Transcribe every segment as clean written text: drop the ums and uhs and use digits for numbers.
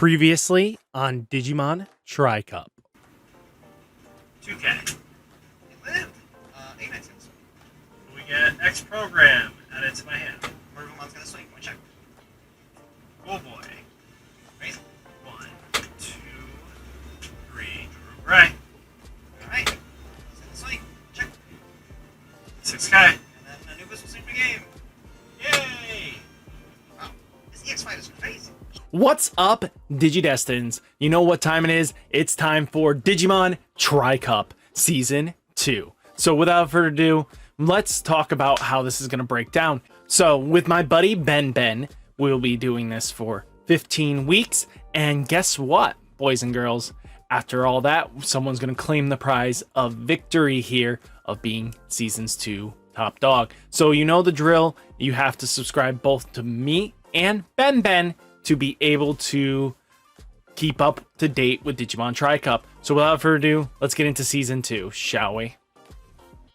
Previously on Digimon Tri-Cup. 2K. It lived. 8 seconds. We get X program added to my hand. Fanglongmon's gonna swing. One check. Oh boy. Raise. 1, 2, 3. Right. Alright. He's gonna swing. Check. 6K. And then Anubis will swing the game. Yay! Wow. This EX05 is crazy. What's up, Digidestins? You know what time it is? It's time for Digimon Tri-Cup Season 2. So without further ado, let's talk about how this is going to break down. So with my buddy Ben, we'll be doing this for 15 weeks. And guess what, boys and girls? After all that, someone's going to claim the prize of victory here of being Seasons 2 top dog. So you know the drill. You have to subscribe both to me and Ben to be able to keep up to date with Digimon Tri-Cup. So without further ado, let's get into Season 2, shall we?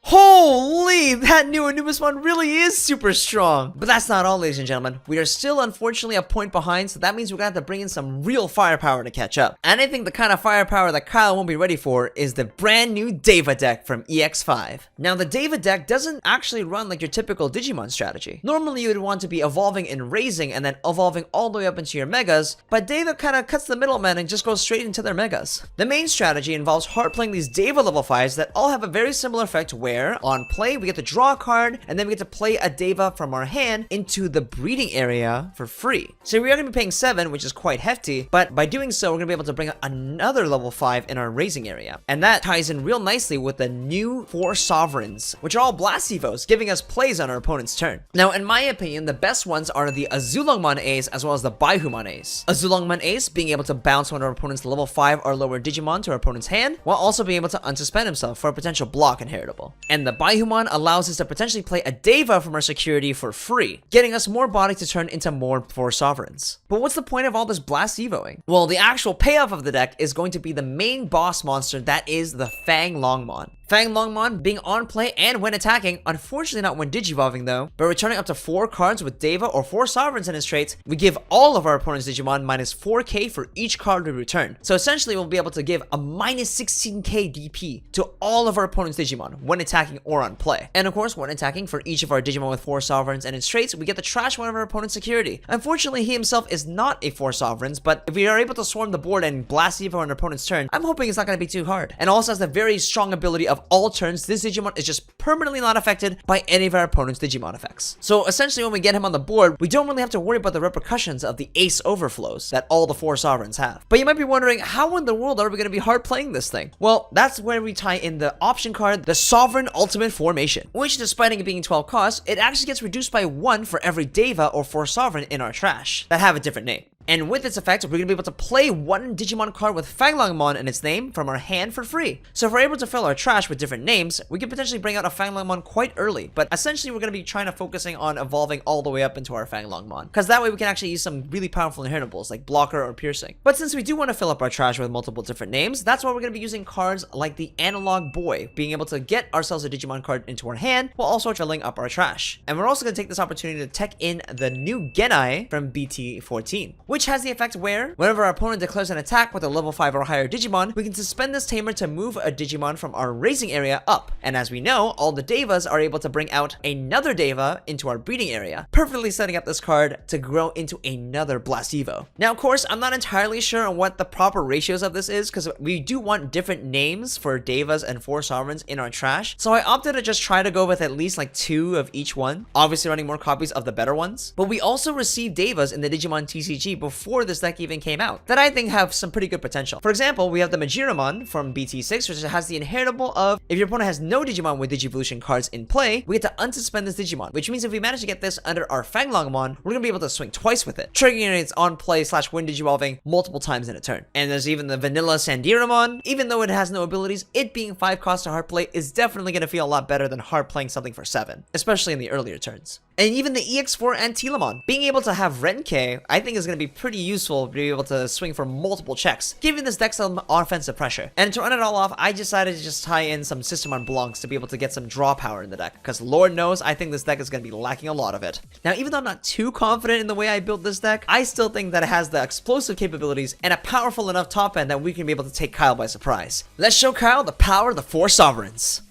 Holy, that new Anubis one really is super strong. But that's not all, ladies and gentlemen. We are still unfortunately a point behind, so that means we're gonna have to bring in some real firepower to catch up. And I think the kind of firepower that Kyle won't be ready for is the brand new Deva deck from EX05. Now, the Deva deck doesn't actually run like your typical Digimon strategy. Normally, you would want to be evolving and raising and then evolving all the way up into your megas, but Deva kind of cuts the middleman and just goes straight into their megas. The main strategy involves hard playing these Deva level 5s that all have a very similar effect where on play, we get to draw a card, and then we get to play a Deva from our hand into the breeding area for free. So we are going to be paying 7, which is quite hefty, but by doing so, we're going to be able to bring another level 5 in our raising area. And that ties in real nicely with the new 4 Sovereigns, which are all Blast Evos, giving us plays on our opponent's turn. Now, in my opinion, the best ones are the Azulongmon Ace as well as the Baihumon Ace. Azulongmon Ace being able to bounce one of our opponent's level 5 or lower Digimon to our opponent's hand, while also being able to unsuspend himself for a potential block inheritable. And the Baihumon allows us to potentially play a Deva from our security for free, getting us more body to turn into more 4 Sovereigns. But what's the point of all this Blast Evoing? Well, the actual payoff of the deck is going to be the main boss monster, that is the Fanglongmon. Fanglongmon being on play and when attacking, unfortunately not when digivolving though, but returning up to 4 cards with Deva or 4 Sovereigns in his traits, we give all of our opponent's Digimon minus 4k for each card we return. So essentially we'll be able to give a minus 16k DP to all of our opponent's Digimon when attacking or on play. And of course, when attacking for each of our Digimon with 4 Sovereigns and its traits, we get to trash one of our opponent's security. Unfortunately, he himself is not a 4 Sovereigns, but if we are able to swarm the board and blast Evo on our opponent's turn, I'm hoping it's not going to be too hard. And also has the very strong ability of all turns, this Digimon is just permanently not affected by any of our opponent's Digimon effects. So essentially when we get him on the board, we don't really have to worry about the repercussions of the ace overflows that all the 4 Sovereigns have. But you might be wondering, how in the world are we going to be hard playing this thing? Well, that's where we tie in the option card, the Sovereign Ultimate Formation, which despite it being 12 costs, it actually gets reduced by 1 for every Deva or 4 Sovereign in our trash that have a different name. And with its effect, we're going to be able to play 1 Digimon card with Fanglongmon in its name from our hand for free. So if we're able to fill our trash with different names, we can potentially bring out a Fanglongmon quite early. But essentially, we're going to be trying to focusing on evolving all the way up into our Fanglongmon, because that way we can actually use some really powerful inheritables like Blocker or Piercing. But since we do want to fill up our trash with multiple different names, that's why we're going to be using cards like the Analog Boy, being able to get ourselves a Digimon card into our hand while also filling up our trash. And we're also going to take this opportunity to tech in the new Genai from BT14, which has the effect where whenever our opponent declares an attack with a level 5 or higher Digimon, we can suspend this tamer to move a Digimon from our raising area up. And as we know, all the Devas are able to bring out another Deva into our breeding area, perfectly setting up this card to grow into another Blast Evo. Now, of course, I'm not entirely sure on what the proper ratios of this is, because we do want different names for Devas and 4 Sovereigns in our trash. So I opted to just try to go with at least like 2 of each one, obviously running more copies of the better ones. But we also received Devas in the Digimon TCG before this deck even came out that I think have some pretty good potential. For example, we have the Majiramon from BT6, which has the inheritable of if your opponent has no Digimon with Digivolution cards in play, we get to unsuspend this Digimon, which means if we manage to get this under our Fanglongmon, we're gonna be able to swing twice with it, triggering its on play / win Digivolving multiple times in a turn. And there's even the vanilla Sandiramon. Even though it has no abilities, it being 5 cost to hard play is definitely gonna feel a lot better than hard playing something for 7, especially in the earlier turns. And even the EX4 and Telemon. Being able to have Renke, I think is going to be pretty useful to be able to swing for multiple checks, giving this deck some offensive pressure. And to run it all off, I decided to just tie in some System Blonks to be able to get some draw power in the deck, because Lord knows I think this deck is going to be lacking a lot of it. Now, even though I'm not too confident in the way I built this deck, I still think that it has the explosive capabilities and a powerful enough top end that we can be able to take Kyle by surprise. Let's show Kyle the power of the 4 Sovereigns.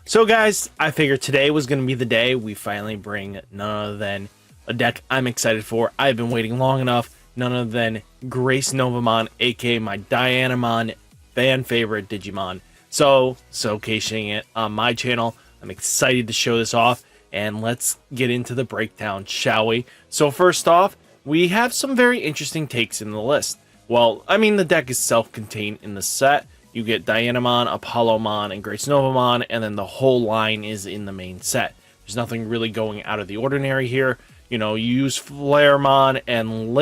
So guys, I figured today was going to be the day we finally bring none other than a deck I'm excited for. I've been waiting long enough. None other than Grace Novamon, aka my Dianamon fan favorite Digimon. So, showcasing it on my channel. I'm excited to show this off, and let's get into the breakdown, shall we? So first off, we have some very interesting takes in the list. Well, I mean, the deck is self-contained in the set. You get Dianamon, Apollomon, and Grace Novamon, and then the whole line is in the main set. There's nothing really going out of the ordinary here. You know, you use Flaremon and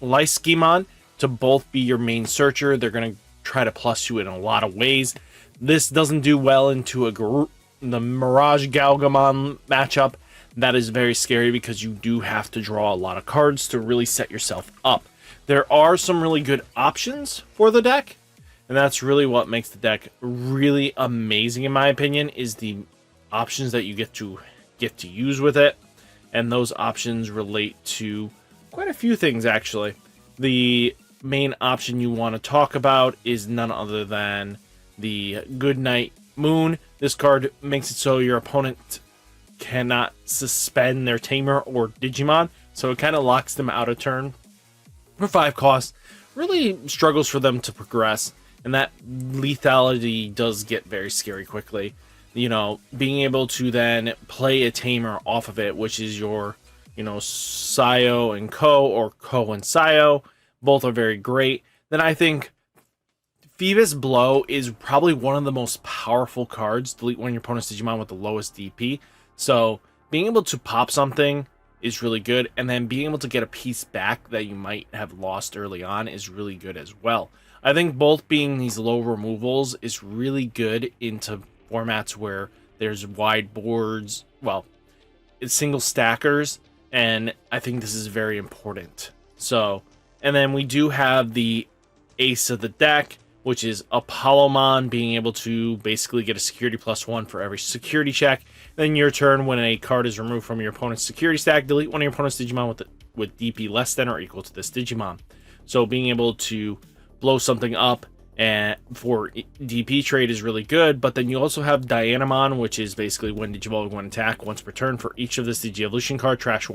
Lyskimon to both be your main searcher. They're going to try to plus you in a lot of ways. This doesn't do well into the Mirage Galgamon matchup. That is very scary because you do have to draw a lot of cards to really set yourself up. There are some really good options for the deck. And that's really what makes the deck really amazing, in my opinion, is the options that you get to use with it. And those options relate to quite a few things, actually. The main option you want to talk about is none other than the Goodnight Moon. This card makes it so your opponent cannot suspend their Tamer or Digimon, so it kind of locks them out of turn. For 5 costs, really struggles for them to progress. And that lethality does get very scary quickly. You know, being able to then play a Tamer off of it, which is your, you know, Sayo and Ko, or Ko and Sayo. Both are very great. Then I think Phoebus Blow is probably one of the most powerful cards. Delete one of your opponent's Digimon with the lowest DP. So being able to pop something is really good. And then being able to get a piece back that you might have lost early on is really good as well. I think both being these low removals is really good into formats where there's wide boards, well, it's single stackers, and I think this is very important. So, and then we do have the ace of the deck, which is Apollomon, being able to basically get a security +1 for every security check. Then your turn, when a card is removed from your opponent's security stack, delete one of your opponent's Digimon with DP less than or equal to this Digimon. So being able to blow something up and for DP trade is really good. But then you also have Dianamon, which is basically when Digivolve one attack once per turn for each of this Digi-Evolution card, trash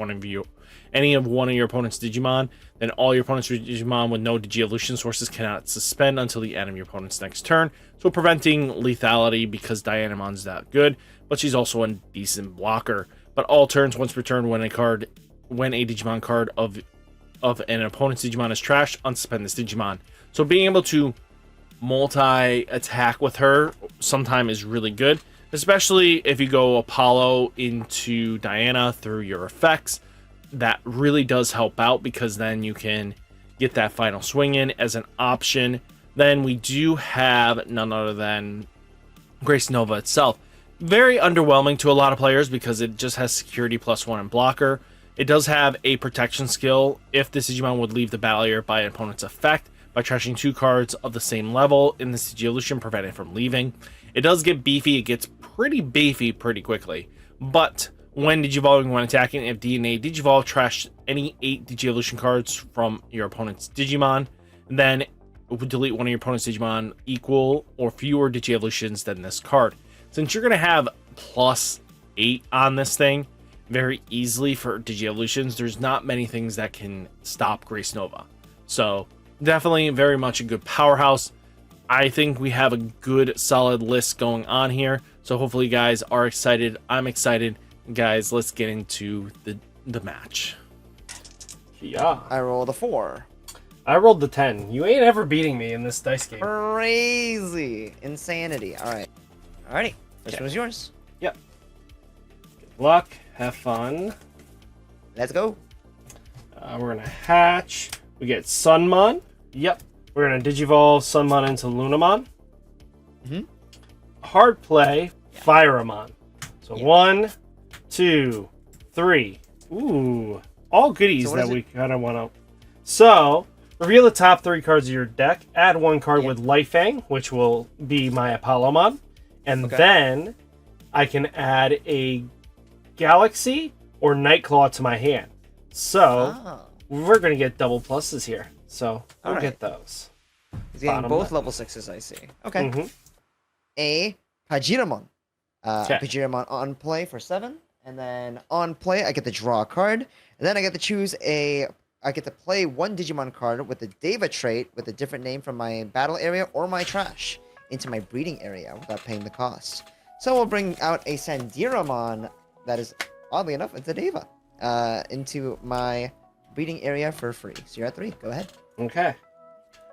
any of one of your opponent's Digimon. Then all your opponent's Digimon with no Digi-Evolution sources cannot suspend until the end of your opponent's next turn. So preventing lethality because Dianamon's that good, but she's also a decent blocker. But all turns once per turn when a Digimon card of an opponent's Digimon is trashed, unsuspend this Digimon. So being able to multi-attack with her sometime is really good, especially if you go Apollo into Diana through your effects. That really does help out because then you can get that final swing in as an option. Then we do have none other than Grace Nova itself. Very underwhelming to a lot of players because it just has security +1 and blocker. It does have a protection skill if this Digimon would leave the battle area by an opponent's effect, by trashing 2 cards of the same level in this Digi-Evolution, prevent it from leaving. It does get beefy. It gets pretty beefy pretty quickly. But when Digivolving, when attacking, if DNA Digivolve trash any 8 Digi-Evolution cards from your opponent's Digimon, then it would delete one of your opponent's Digimon equal or fewer Digi-Evolutions than this card. Since you're going to have +8 on this thing very easily for Digi-Evolutions, there's not many things that can stop Grace Nova. So definitely very much a good powerhouse. I think we have a good solid list going on here. So hopefully you guys are excited. I'm excited. Guys, let's get into the match. Yeah. I rolled a 4. I rolled the 10. You ain't ever beating me in this dice game. Crazy. Insanity. Alright. Alrighty. This one's yours. Yep. Good luck. Have fun. Let's go. We're gonna hatch. We get Sunmon. Yep. We're gonna Digivolve Sunmon into Lunamon. Hard play. Fireamon. So 1, 2, 3. Ooh, all goodies So what that is we kind of want to. So, reveal the top 3 cards of your deck. Add 1 card Yeah. with Light Fang, which will be my Apollomon. And Okay. then I can add a Galaxy or Nightclaw to my hand. So, Oh. we're going to get double pluses here. So, we'll Alright. get those. He's getting Bottom both left. level 6s, I see. Okay. Mhm. A Pajiramon. Okay. Pajiramon on play for 7. And then on play, I get to draw a card. And then I get to choose I get to play 1 Digimon card with the Deva trait with a different name from my battle area or my trash into my breeding area without paying the cost. So we'll bring out a Sandiramon that is, oddly enough, it's a Deva into my breeding area for free. So you're at 3. Go ahead. Okay.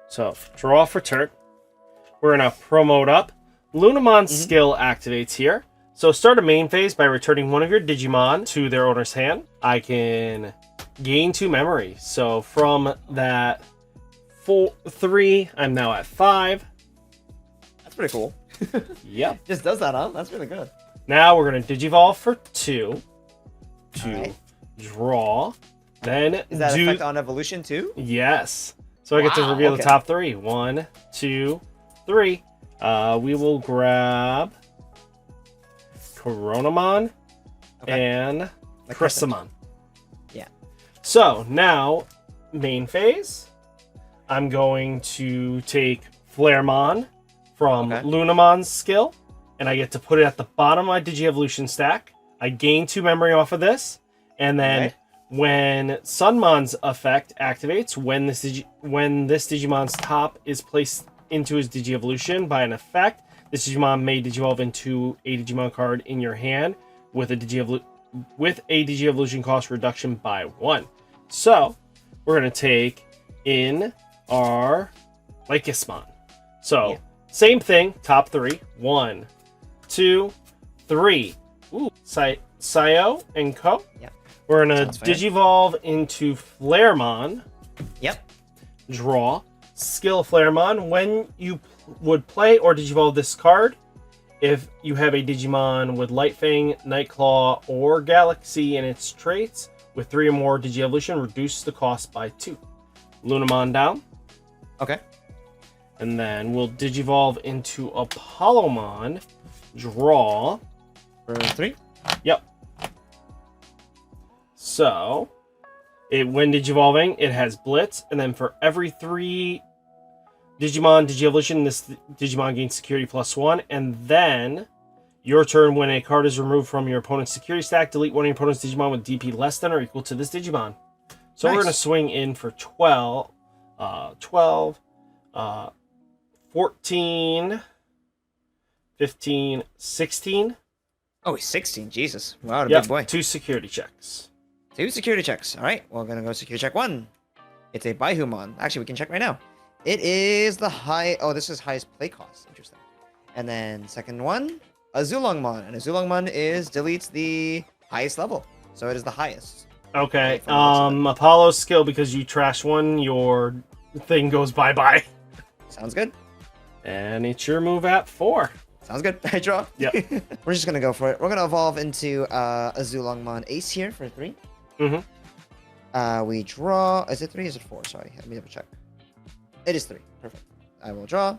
So, draw for turn. We're going to promote up. Lunamon's skill activates here. So, start a main phase by returning one of your Digimon to their owner's hand. I can gain 2 memory. So, from that 3, I'm now at 5. That's pretty cool. Yep. Just does that, huh? That's really good. Now, we're going to Digivolve for 2 to Alright. draw. Then Is that do... effect on evolution too? Yes. So I get to Wow, reveal okay. the top 3. 1, 2, 3. We will grab Coronamon and Like Chrysamon. Yeah. So now, main phase. I'm going to take Flaremon from Okay. Lunamon's skill, and I get to put it at the bottom of my Digievolution stack. I gain 2 memory off of this, and then Okay. when Sunmon's effect activates, when this Digimon's top is placed into his Digievolution by an effect, this Digimon may Digivolve into a Digimon card in your hand with a Digievolution cost reduction by 1. So we're gonna take in our Lycusmon. So Yeah. same thing, top 3. 1, 2, 3. Ooh, Sayo and Co. Yeah. We're gonna Sounds fair. Digivolve into Flaremon. Yep. Draw. Skill Flaremon. When you would play or Digivolve this card, if you have a Digimon with Light Fang, Nightclaw, or Galaxy in its traits, with 3 or more Digievolution, reduce the cost by 2. Lunamon down. Okay. And then we'll Digivolve into Apollomon. Draw. For 3. Yep. So, when Digivolving, it has Blitz, and then for every 3 Digimon Digievolution, this Digimon gains security +1, and then your turn, when a card is removed from your opponent's security stack, delete one of your opponent's Digimon with DP less than or equal to this Digimon. So we're Nice. going to swing in for 12, 14, 15, 16. Oh, he's 16. Jesus. Wow, what a Yep, big boy. 2 security checks. 2 security checks. All right. Well, we're going to go security check 1. It's a Baihumon. Actually, we can check right now. It is the high... Oh, this is highest play cost. Interesting. And then second one, Azulongmon. And Azulongmon deletes the highest level. So it is the highest. Okay, From the looks of Apollo's skill, because you trash one, your thing goes bye-bye. Sounds good. And it's your move at 4. Sounds good. I draw. Yep. We're just going to go for it. We're going to evolve into Azulongmon Ace here for 3. Mm-hmm. We draw. Is it 3? Is it 4? Sorry. Let me double check. It is 3. Perfect. I will draw.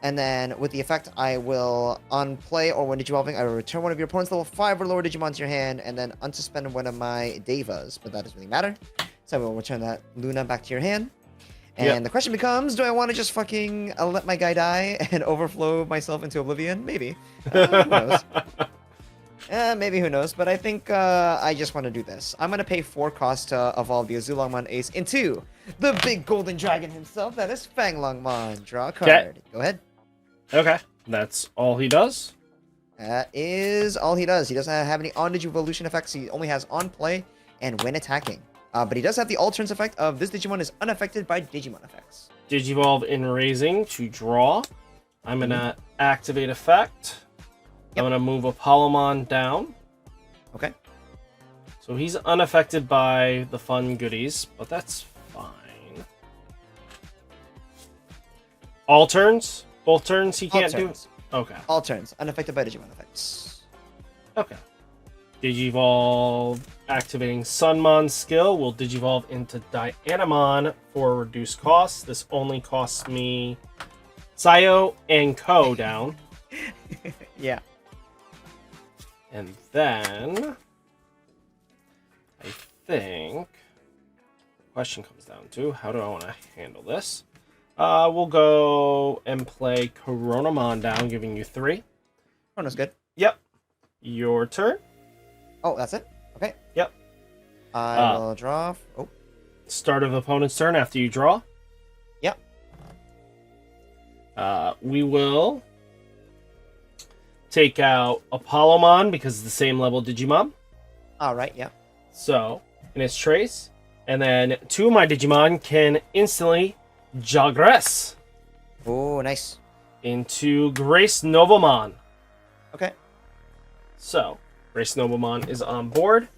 And then with the effect, I will, on play or when Digivolving, I will return one of your opponent's level 5 or lower Digimon to your hand and then unsuspend one of my Devas. But that doesn't really matter. So I will return that Luna back to your hand. And Yep. the question becomes, do I want to just fucking let my guy die and overflow myself into oblivion? Maybe. Who knows? Maybe, who knows? But I think I just want to do this. I'm going to pay 4 costs to evolve the Azulongmon Ace into the big golden dragon himself. That is Fanglongmon. Draw a card. Okay. Go ahead. Okay, that's all he does. That is all he does. He doesn't have any on-Digivolution effects. He only has on play and when attacking. But he does have the alternates effect of this Digimon is unaffected by Digimon effects. Digivolve in Raising to draw. I'm going to activate effect. Yep. I'm going to move Apollomon down. Okay. So he's unaffected by the fun goodies, but that's fine. All turns? Both turns he All can't turns. do? Okay. All turns. Unaffected by Digimon effects. Okay. Digivolve, activating Sunmon skill, will Digivolve into Dianamon for reduced costs. This only costs me Sayo and Ko down. Yeah. And then I think the question comes down to how do I want to handle this? We'll go and play Coronamon down, giving you 3. Oh, that's good. Yep. Your turn. Oh, that's it? Okay. Yep. I will draw. Oh. Start of opponent's turn after you draw. Yep. We will take out Apollomon because it's the same level Digimon. Alright, yeah. So, in its trace. And then 2 of my Digimon can instantly Jogress Oh, nice. into Grace Novamon. Okay. So, Grace Novamon is on board.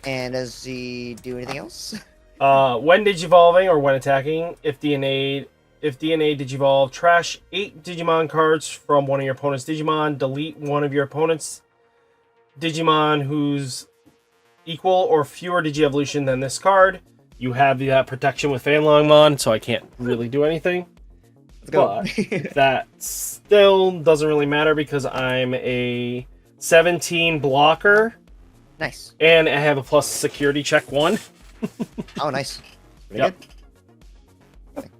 And does he do anything else? When Digivolving or when attacking, if DNA Digivolve, trash 8 Digimon cards from one of your opponent's Digimon. Delete one of your opponent's Digimon who's equal or fewer Digievolution than this card. You have that protection with Fanglongmon, so I can't really do anything. Let's go. But that still doesn't really matter because I'm a 17 blocker. Nice. And I have a plus security check 1. Oh, nice. Pretty Yep. good.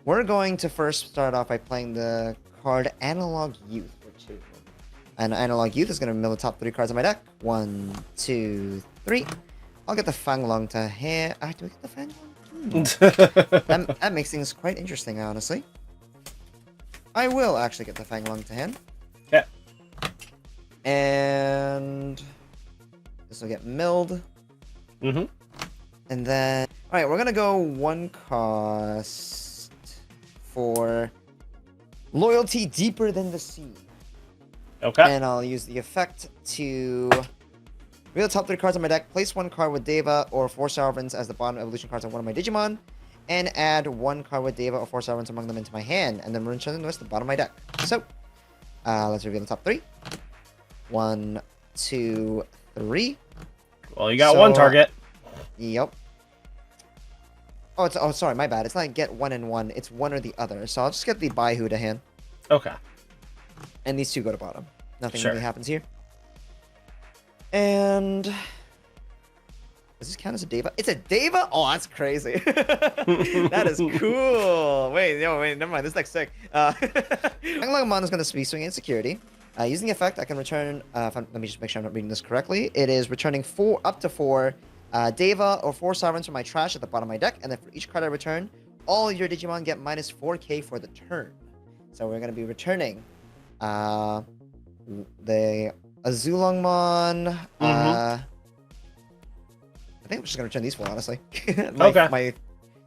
We're going to first start off by playing the card Analog Youth. And Analog Youth is going to mill the top 3 cards on my deck. 1, 2, 3. I'll get the Fanglong to hand. Do I get the Fanglong? That makes things quite interesting, honestly. I will actually get the Fanglong to hand. Okay. And this will get milled. Mm-hmm. And then, all right, we're gonna go 1 cost for Loyalty Deeper Than the Sea. Okay. And I'll use the effect to reveal the top 3 cards on my deck, place 1 card with Deva or 4 Sovereigns as the bottom evolution cards on one of my Digimon, and add 1 card with Deva or 4 Sovereigns among them into my hand, and then return the rest to the bottom of my deck. So, let's reveal the top 3. 1, 2, 3. Well, you got 1 target. Yep. Oh, sorry, my bad. It's not get 1 and 1. It's 1 or the other. So I'll just get the Baihu to hand. Okay. And these 2 go to bottom. Nothing Sure. really happens here. And does this count as a Deva? It's a Deva? Oh, that's crazy. That is cool. Wait, never mind. This deck's sick. Fanglongmon is going to be swinging in security. Using the effect, I can return. Let me just make sure I'm not reading this correctly. It is returning up to 4 Deva or 4 Sovereigns from my trash at the bottom of my deck, and then for each card I return, all your Digimon get minus 4k for the turn. So we're going to be returning the Azulongmon. I think I'm just gonna return these 4, honestly. Okay. My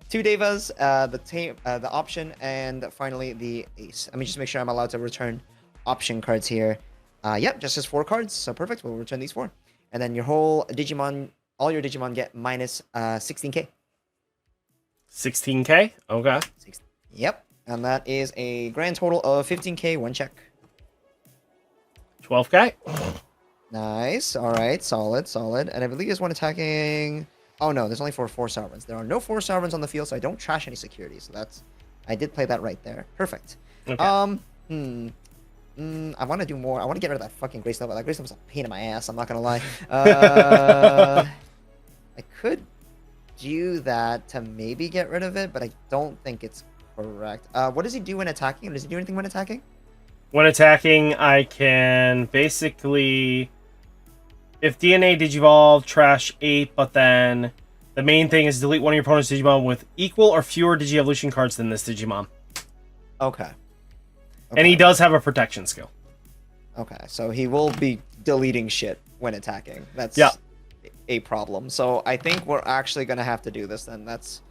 2 Devas, the option, and finally the Ace. Let me just make sure I'm allowed to return option cards here. Yep, just as 4 cards. So perfect. We'll return these 4, and then your whole Digimon, all your Digimon get minus 16k. 16k. Okay. Yep, and that is a grand total of 15k. 1 check. 12k. Nice. All right. Solid. And I believe there's 1 attacking. Oh no, there's only 4 Sovereigns. There are no 4 Sovereigns on the field, so I don't trash any security. So that's, I did play that right there. Perfect. Okay. I want to do more. I want to get rid of that fucking Grace Nova. That Grace Nova's a pain in my ass. I'm not gonna lie. I could do that to maybe get rid of it, but I don't think it's correct. What does he do when attacking? Does he do anything when attacking? When attacking, I can basically, if DNA Digivolve, trash 8, but then the main thing is delete one of your opponent's Digimon with equal or fewer Digievolution cards than this Digimon. Okay. And he does have a protection skill. Okay, so he will be deleting shit when attacking. That's a problem. So I think we're actually going to have to do this then. That's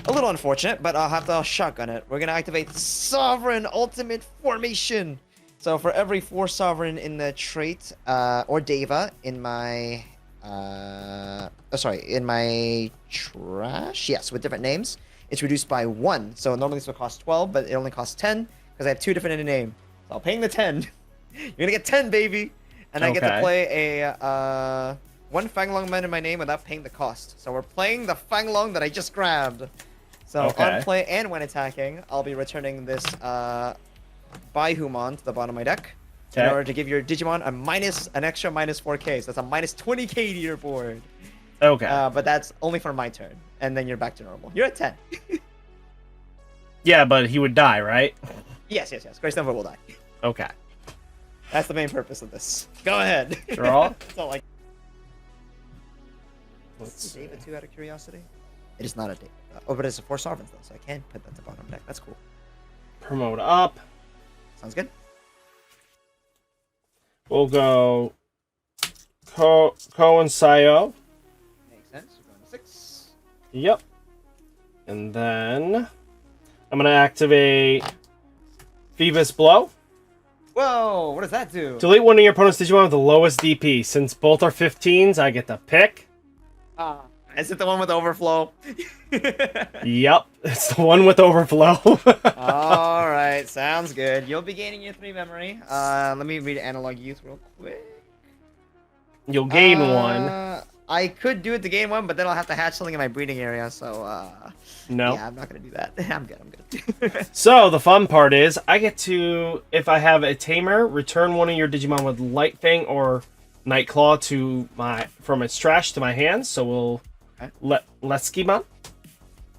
a little unfortunate, but I'll have to shotgun it. We're going to activate Sovereign Ultimate Formation. So for every 4 Sovereign in the trait, or Deva in my, in my trash, yes, with different names, it's reduced by 1. So normally this would cost 12, but it only costs 10, because I have 2 different in a name. So I'll paying the 10. You're going to get 10, baby. And I get to Okay. play a one Fanglongmon in my name without paying the cost. So we're playing the Fanglong that I just grabbed. So Okay. on play and when attacking, I'll be returning this Baihumon to the bottom of my deck. In Okay. order to give your Digimon an extra minus 4k. So that's a minus 20k to your board. Okay. But that's only for my turn. And then you're back to normal. You're at 10. Yeah, but he would die, right? Yes. Grace Nova will die. Okay. That's the main purpose of this. Go ahead. Draw. It's not like Let's see. Data 2 out of curiosity. It is not a data. Oh, but it's a 4 sovereigns though, so I can put that to bottom deck. That's cool. Promote up. Sounds good. We'll go Ko and Sayo. Makes sense. You're going to 6. Yep. And then I'm gonna activate Phoebus Blow. Whoa! What does that do? Delete one of your opponent's Digimon with the lowest DP. Since both are 15s, I get to pick. Is it the one with overflow? Yep, it's the one with overflow. All right, sounds good. You'll be gaining your 3 memory. Let me read Analog Youth real quick. You'll gain one. I could do it to gain 1, but then I'll have to hatch something in my breeding area. So No. yeah, I'm not gonna do that. I'm good. So the fun part is I get to, if I have a tamer, return one of your Digimon with Light Fang or Nightclaw to from its trash to my hands. So we'll let Leskimon.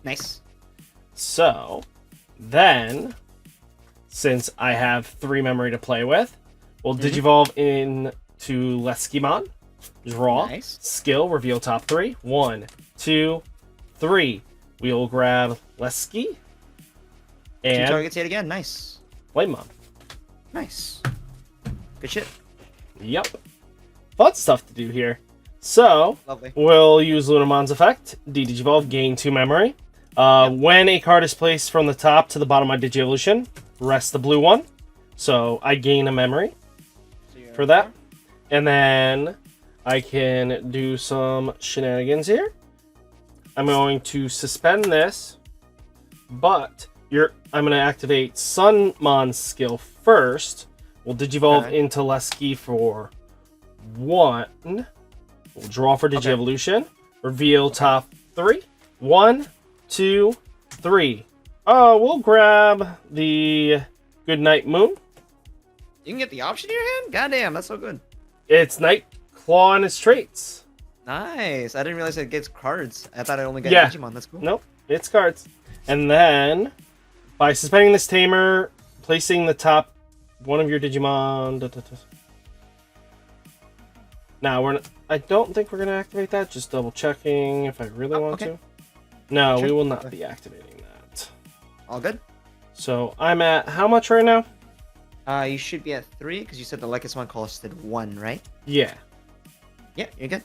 Nice. So then, since I have 3 memory to play with, we'll Digivolve into Leskimon. Draw. Nice. Skill. Reveal top 3. 1, 2, 3. We'll grab Leski. 2 And targets yet again. Nice. Flamemon. Nice. Good shit. Yep. Fun stuff to do here. So, Lovely. we'll use Lunamon's effect. Digivolve, gain 2 memory. When a card is placed from the top to the bottom of my Digievolution, rest the blue one. So, I gain a memory for that. And then I can do some shenanigans here. I'm going to suspend this, but I'm going to activate Sunmon's skill first. We'll Digivolve into Leski for 1. We'll draw for Digievolution. Reveal top 3. 1, 2, 3. Oh, we'll grab the Goodnight Moon. You can get the option in your hand? Goddamn, that's so good. It's Night Claw and its traits. Nice. I didn't realize it gets cards. I thought I only got Yeah. Digimon. That's cool. Nope, it's cards. And then, by suspending this tamer, placing the top one of your Digimon. Now I don't think we're gonna activate that. Just double checking if I really want to. No, Sure. we will not be activating that. All good? So I'm at how much right now? You should be at 3 because you said the Lycus one costed 1, right? Yeah. Yeah, you're good.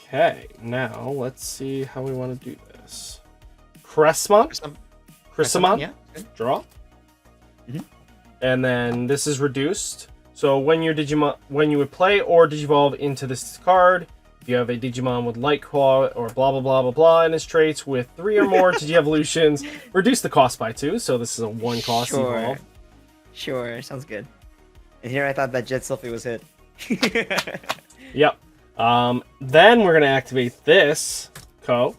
Okay. Now let's see how we want to do this. Cressmon. Chrysamon. Yeah, good. Draw. Mhm. And then this is reduced. So when your Digimon, when you would play or Digivolve into this card, if you have a Digimon with Light Claw or blah blah blah blah blah in his traits with 3 or more Digievolutions, reduce the cost by 2. So this is a 1 cost evolve. Sure, sounds good. And here I thought that Jet Sylphie was hit. Yep. Then we're gonna activate this Ko.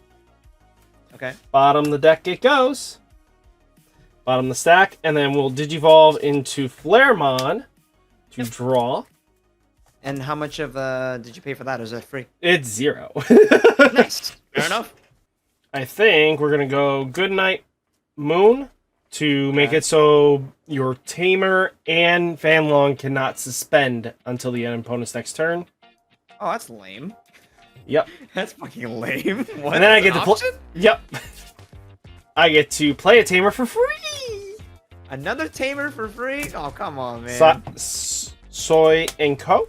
Okay. Bottom the deck it goes. Bottom the stack, and then we'll Digivolve into Flaremon to draw. And how much of did you pay for that? Or is that free? It's 0. Nice. Fair enough. I think we're gonna go Goodnight Moon to make it so your Tamer and Fanlong cannot suspend until the end of opponent's next turn. Oh, that's lame. Yep. That's fucking lame. What? And then I That's get an to play. option? Yep. I get to play a Tamer for free. Another Tamer for free? Oh, come on, man. Soy and Ko.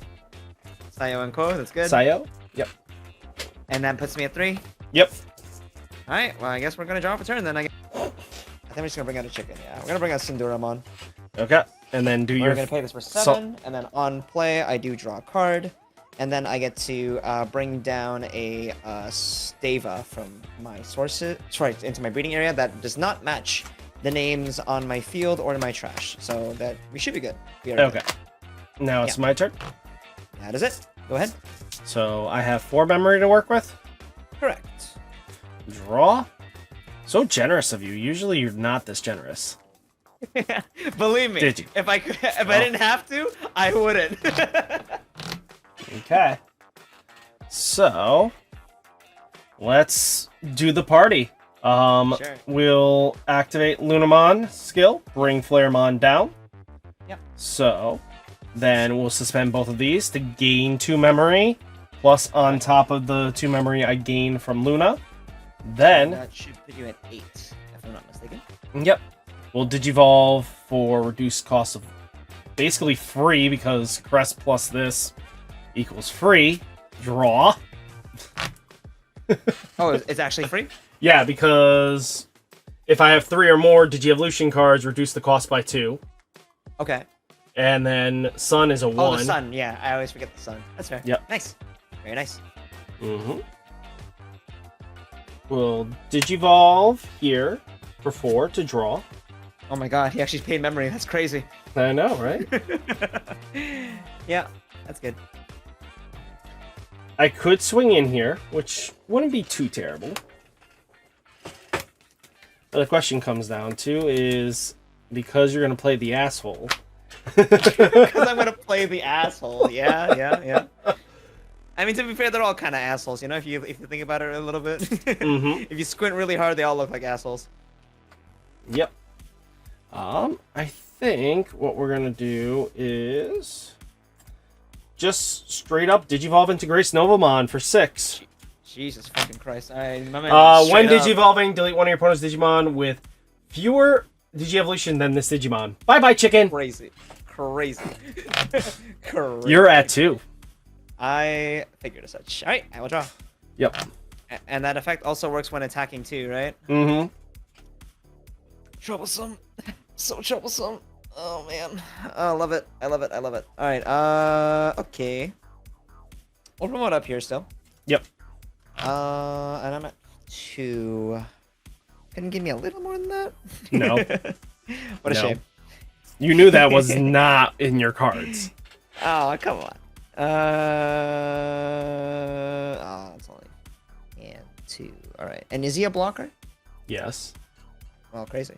Sayo and Ko, that's good. Sayo. Yep. And that puts me at 3. Yep. Alright, well, I guess we're gonna draw for turn then. I think we're just gonna bring out a chicken, yeah. We're gonna bring out Sinduramon. Okay. And then do We're your gonna pay this for 7, and then on play, I do draw a card. And then I get to bring down a Stava from my sources, sorry, into my breeding area that does not match the names on my field or in my trash. So that we should be good. We are Okay. good. Now it's Yeah. my turn. That is it. Go ahead. So I have 4 memory to work with. Correct. Draw. So generous of you. Usually you're not this generous. Believe me. Did you? If I didn't have to, I wouldn't. Okay. So let's do the party. Sure. We'll activate Lunamon skill, bring Flaremon down. Yep. So then we'll suspend both of these to gain 2 memory, plus on top of the 2 memory I gain from Luna. Then, That should put you at 8, if I'm not mistaken. yep, we'll Digivolve for reduced cost of basically free because Crest plus this equals free. Draw. Oh, it's actually free? Yeah, because if I have 3 or more Digievolution cards, reduce the cost by 2. Okay. And then Sun is a 1. Oh, the sun. Yeah, I always forget the sun. That's fair. Yep. Nice. Very nice. Mm-hmm. We'll Digivolve here for 4 to draw. Oh my god, he actually paid memory. That's crazy. I know, right? Yeah, that's good. I could swing in here, which wouldn't be too terrible. But the question comes down to is, because you're going to play the asshole. Because I'm gonna play the asshole. Yeah. I mean, to be fair, they're all kind of assholes, you know. If you think about it a little bit, Mm-hmm. if you squint really hard, they all look like assholes. Yep. I think what we're gonna do is just straight up Digivolve into Grace Novamon for 6. Jesus fucking Christ! My man. When straight up. Digivolving, delete one of your opponent's Digimon with fewer Digievolution than this Digimon. Bye bye, chicken. Crazy. Crazy. You're at 2. I figured as such. All right, I will draw. Yep. And that effect also works when attacking too, right? Mm-hmm. Troublesome. So troublesome. Oh man. Oh, I love it. I love it. I love it. All right. Okay. We'll promote up here still. Yep. And I'm at 2. Couldn't give me a little more than that? No. What a No. shame. You knew that was not in your cards. Oh, come on. It's only and 2. All right. And is he a blocker? Yes. Well, crazy.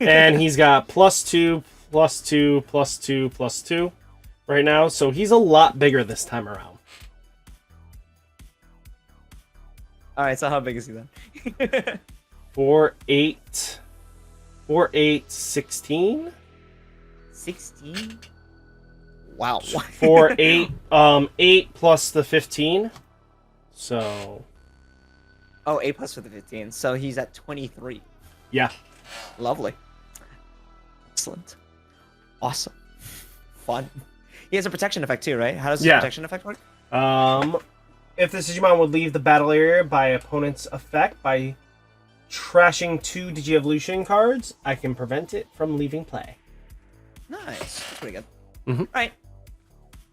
And he's got +2, +2, +2, +2 right now, so he's a lot bigger this time around. All right. So how big is he then? 4, 8, 16. 16. Wow. 4, 8, 8 plus the 15. So Oh, 8 plus for the 15. So he's at 23. yeah. Lovely. Excellent. Awesome. Fun. He has a protection effect too, right? How does the Yeah. protection effect work? If this Digimon would leave the battle area by opponent's effect by trashing 2 Digievolution cards, I can prevent it from leaving play. Nice. That's pretty good. Mhm. All right.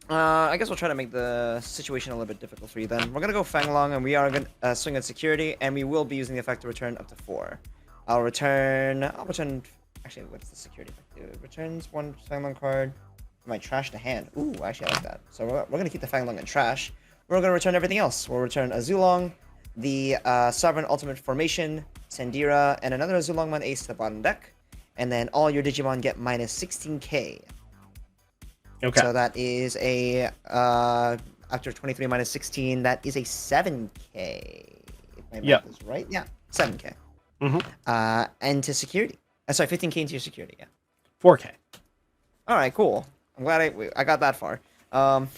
I guess we'll try to make the situation a little bit difficult for you then. We're going to go Fanglong, and we are going to swing at security, and we will be using the effect to return up to 4. I'll return... Actually, what's the security effect do? It returns 1 Fanglong card from my trash to hand. Ooh, actually, I like that. So we're going to keep the Fanglong in trash. We're going to return everything else. We'll return a Zulong, the Sovereign Ultimate Formation, Sandira, and another Zulongmon Ace to the bottom deck. And then all your Digimon get minus 16k. Okay. So that is a, after 23 minus 16, that is a 7k. If my math is right. Yeah, 7k. Mm-hmm. And to security. Sorry, 15k into your security, yeah. 4K. Alright, cool. I'm glad I got that far. And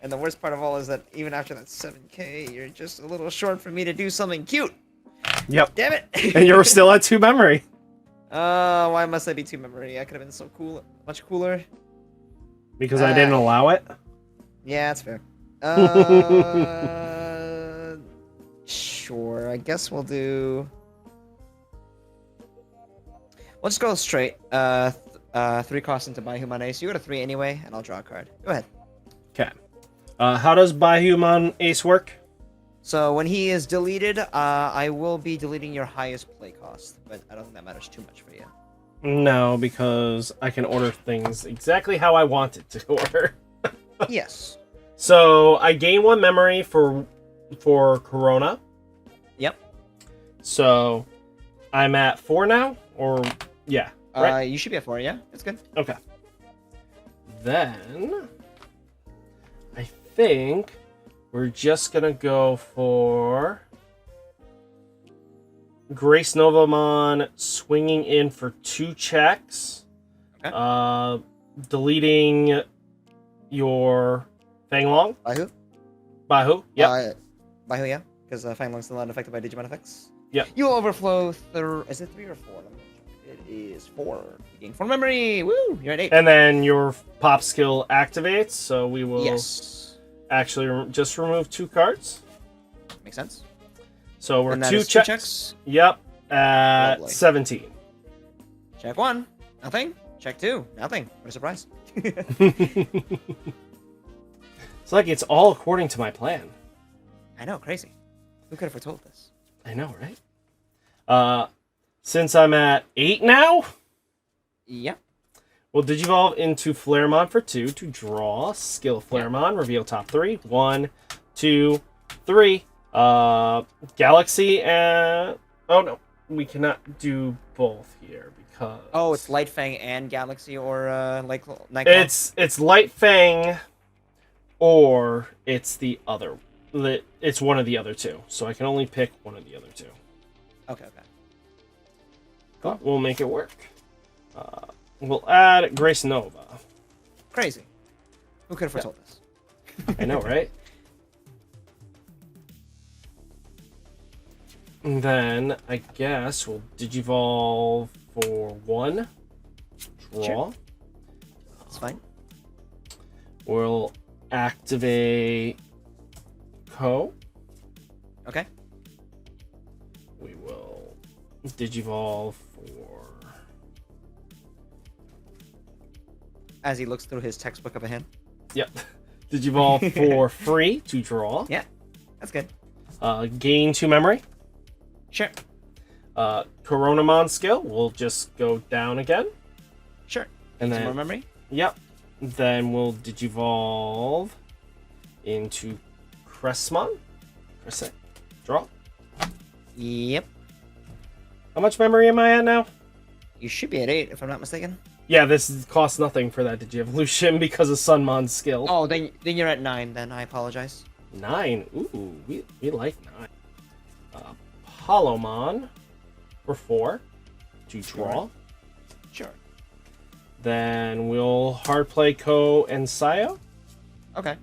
the worst part of all is that even after that 7k, you're just a little short for me to do something cute. Yep. Damn it! And you're still at 2 memory. Why must I be 2 memory? I could have been so cool, much cooler. Because I didn't allow it? Yeah, that's fair. Sure. I guess we'll do... We'll just go straight. 3 costs into Baihuman Ace. You go to 3 anyway, and I'll draw a card. Go ahead. Okay. How does Baihuman Ace work? So when he is deleted, I will be deleting your highest play cost, but I don't think that matters too much for you. No, because I can order things exactly how I want it to order. Yes. So I gain 1 memory for Corona. Yep. So I'm at 4 now, or yeah, right? You should be at 4. Yeah, that's good. Okay. Then I think we're just gonna go for Grace Novamon swinging in for 2 checks. Okay. Deleting your Fanglong. By who? Bahu. Yep. By who? Yeah, because Fanglong's still not affected by Digimon effects. Yep. You will overflow. Is it 3 or 4? Let me check. It is 4. You gain 4 memory. Woo! You're at 8. And then your pop skill activates, so we will actually just remove 2 cards. Makes sense. So we're And that 2 is checks. Yep. At Lovely. 17. Check 1. Nothing. Check 2. Nothing. What a surprise. It's like it's all according to my plan. I know, crazy. Who could have foretold this? I know, right? Since I'm at 8 now, Yep. we'll Digivolve into Flaremon for 2 to draw. Skill Flaremon, reveal top 3. 1, 2, 3. Galaxy and... Oh, no. We cannot do both here because... Oh, it's Light Fang and Galaxy or Nightclaw? It's Light Fang or it's the other. It's one of the other 2. So I can only pick one of the other 2. Okay. But we'll make it work. We'll add Grace Nova. Crazy. Who could have foretold this? I know, right? And then I guess we'll Digivolve for 1. Draw. Sure. That's fine. We'll activate Ko. Okay. We will Digivolve for... As he looks through his textbook of a hand. Yep. Digivolve for free to draw. Yeah. That's good. Gain 2 memory. Sure. Coronamon skill will just go down again. Sure. And Some then... more memory? Yep. Then we'll Digivolve into Cressmon. Crescent. Draw. Yep. How much memory am I at now? You should be at 8, if I'm not mistaken. Yeah, this costs nothing for that Digievolution because of Sunmon's skill. Oh, then you're at 9, then. I apologize. 9. Ooh, we like 9. Hollowmon for 4 to draw. Sure. Then we'll hard play Ko and Sayo. Okay.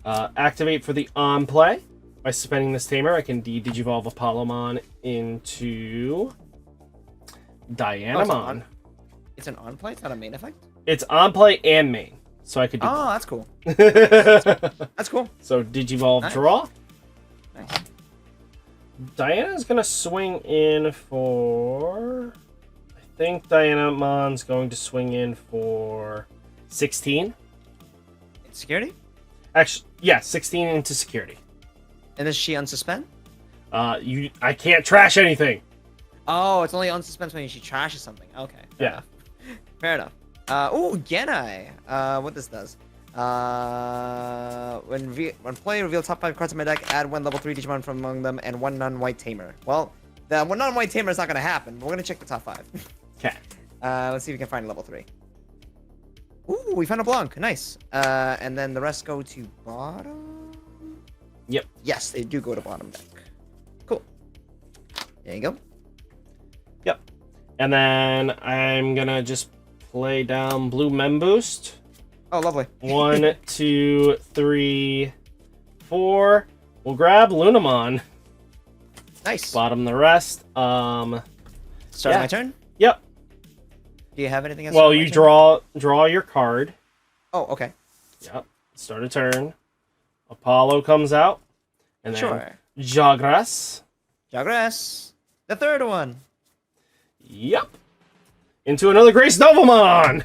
Activate for the on play. By suspending this tamer, I can Digivolve Apollomon into Dianamon. It's an on play? It's not a main effect? It's on play and main. So I could do Oh, that's cool. both. That's cool. So Digivolve Nice. draw. Nice. Diana's gonna swing in for... I think Dianamon's going to swing in for 16. It's security? Actually, yeah, 16 into security. And is she unsuspend? I can't trash anything. Oh, it's only unsuspend when she trashes something. Okay. Yeah. Fair enough. Ooh, Genai. What this does. When play, reveal top 5 cards in my deck, add 1 level 3 Digimon from among them, and 1 non-white tamer. Well, the one non-white tamer is not going to happen, but we're going to check the top 5. Okay. Let's see if we can find a level 3. Ooh, we found a Blanc. Nice. And then the rest go to bottom? Yep. Yes, they do go to bottom deck. Cool. There you go. Yep. And then I'm gonna just play down Blue Mem Boost. Oh, lovely. 1, 2, 3, 4. We'll grab Lunamon. Nice. Bottom the rest. Starting yeah. my turn? Yep. Do you have anything else? Well, you draw your card. Oh, okay. Yep. Start a turn. Apollo comes out. And then Sure. Jagras. Jagras. The third one. Yep. Into another Grace Novamon.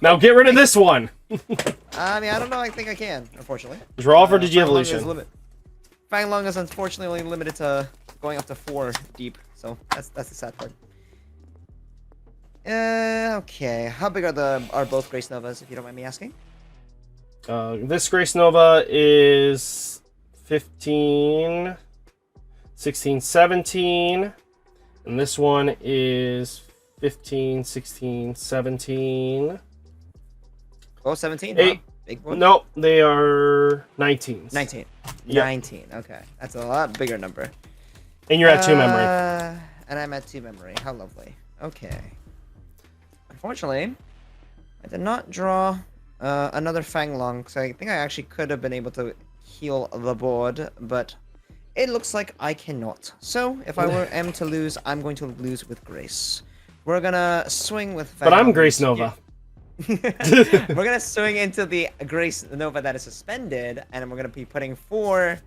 Now get rid of this one. I mean, I don't know. I think I can, unfortunately. Draw for Digievolution. Fanglong is unfortunately only limited to going up to 4 deep, so that's the sad part. Okay. How big are both Grace Novas, if you don't mind me asking? This Grace Nova is 15, 16, 17. And this one is 15, 16, 17. Oh, 17? Eight. Wow. Big one? Nope, they are 19s. 19. Yep. 19. Okay. That's a lot bigger number. And you're at 2 memory. And I'm at 2 memory. How lovely. Okay. Unfortunately, I did not draw another Fanglong, so I think I actually could have been able to heal the board, but it looks like I cannot. So, if I am to lose, I'm going to lose with Grace. We're gonna swing with Fanglong. But I'm Grace Nova. We're gonna swing into the Grace Nova that is suspended, and we're gonna be putting 4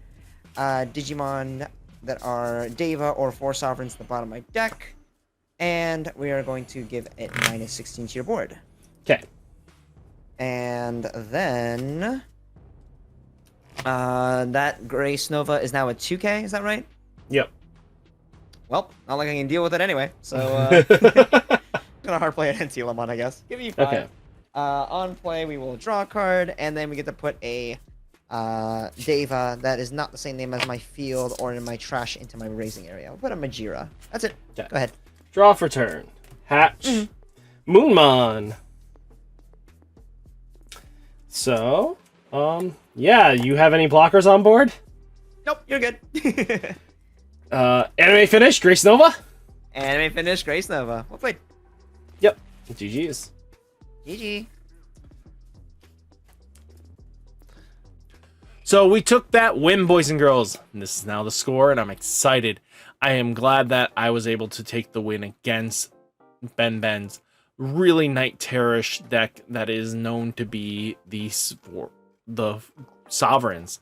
Digimon that are Deva or 4 Sovereigns at the bottom of my deck, and we are going to give it -16 to your board. Okay. And then that Grace Nova is now at 2k, is that right? Yep. Well, not like I can deal with it anyway, so gonna hard play an Antilamon, I guess. Give me 5. Okay. On play, we will draw a card, and then we get to put a Deva that is not the same name as my field or in my trash into my raising area. We'll put a Majira. That's it. Okay. Go ahead. Draw for turn. Hatch. Moonmon. So, yeah, you have any blockers on board? Nope, you're good. Anime finish, Grace Nova? Anime finish, Grace Nova. Well played. Yep. GG's. GG. So we took that win, boys and girls. And this is now the score, and I'm excited. I am glad that I was able to take the win against Ben's really Night Terrorish deck that is known to be the Sovereigns.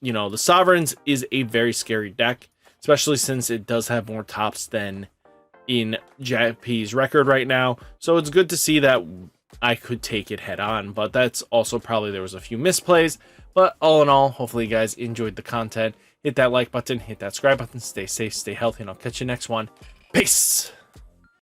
You know, the Sovereigns is a very scary deck, especially since it does have more tops than in JP's record right now. So it's good to see that I could take it head on, but that's also probably there was a few misplays. But all in all, hopefully you guys enjoyed the content. Hit that like button, hit that subscribe button, stay safe, stay healthy, and I'll catch you next one. Peace!